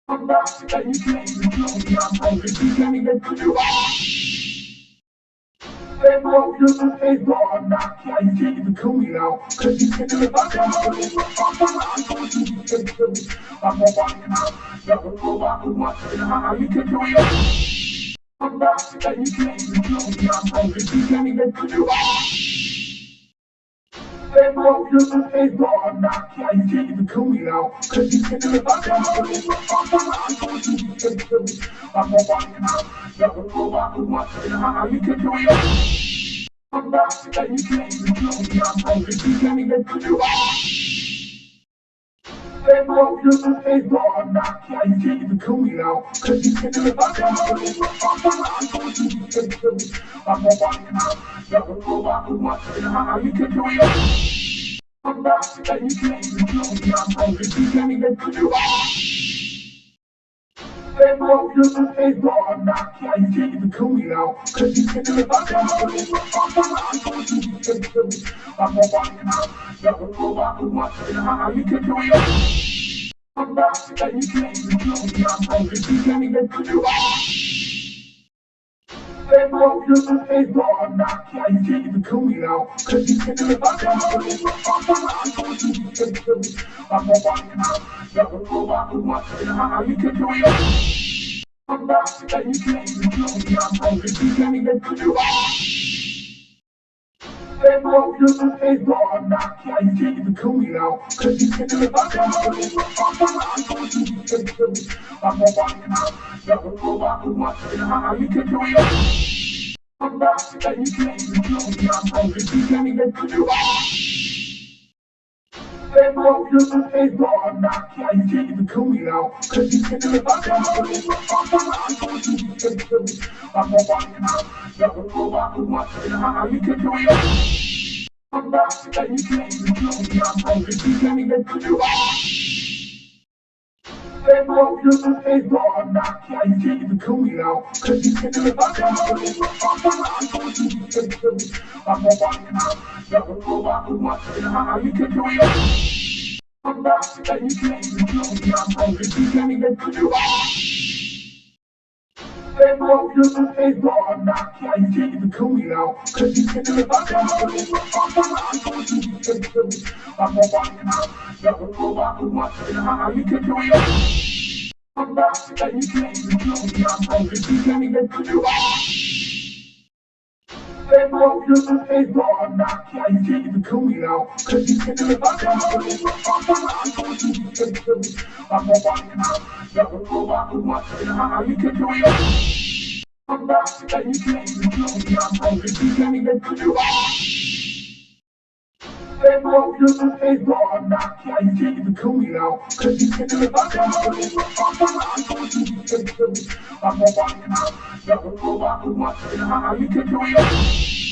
I'm back and you can't even know me. I'm hungry, you can't even put you on. Hey bro, you're the hey bro, I'm not yeah, you can't even cool me now. Cause you can't even fuck out. I'm going to be good. I'm a walk now. Never know about who wants to how you can do it. I'm back and you can't even know me. I'm hungry, you can't even put you on. Hey bro, you're the hey bro, I'm not yeah, you can't even cool me now. Cause you can't even fuck out. I'm going to be good. I'm a walk now. Never know about who wants to how you can do it. I'm back and you can't even know me. I'm hungry, you can't even put you on. Hey bro, you're the hey bro, I'm not yeah, you can't even cool me now. Cause you can't even fuck out. I'm going to be good. I'm a walk now. Never know about who wants to how you can do it. I'm back and you can't even know me. I'm hungry, you can't even put you on. Hey bro, you're the hey bro, I'm not yeah, you can't even cool me now. Cause you can't even fuck out. I'm going to be good. I'm a walk now. Never know about who wants to how you can do it. I'm back and you can't even know me. I'm hungry, you can't even put you on. Hey bro, you're the hey bro, I'm not yeah, you can't even cool me now. Cause you can't even fuck out. I'm going to be good. I'm a walk now. Never know about who wants to how you can do it. I'm back and you can't even know me. I'm hungry, you can't even put you on. Hey bro, you're the hey bro, I'm not yeah, you can't even cool me now. Cause you can't even fuck out. I'm going to be good. I'm a walk now. Never know about who wants to how you can do it. I'm back and you can't even know me. I'm hungry, you can't even put you on. Hey bro, you're the hey bro, I'm not yeah, you can't even cool me now. Cause you can't even fuck out. I'm going to be good. I'm a walk now. Never know about who wants to how you can do it. I'm back and you can't even know me. I'm hungry, you can't even put you on. Hey bro, you're the hey bro, I'm not yeah, you can't even cool me now. Cause you can't even fuck out. I'm going to be good. I'm a walk now. Never know about who wants to how you can do it. I'm back and you can't even know me. I'm hungry, you can't even put you on. Hey bro, you're the hey bro, I'm not yeah, you can't even cool me now. Cause you can't even fuck out. I'm going to be good. I'm a walk now. Never know about who wants to how you can do it. I'm back and you can't even know me. I'm hungry, you can't even put you on. Hey bro, you're the hey bro, I'm not yeah, you can't even cool me now. Cause you can't even fuck out. I'm going to be good. I'm a walk now. Never know about who wants to how you can do it. I'm back and you can't even know me. I'm hungry, you can't even put you on. Hey bro, you're the hey bro, I'm not yeah, you can't even cool me now. Cause you can't even fuck out. I'm going to be good. I'm a walk now. Never know about who wants to how you can do it.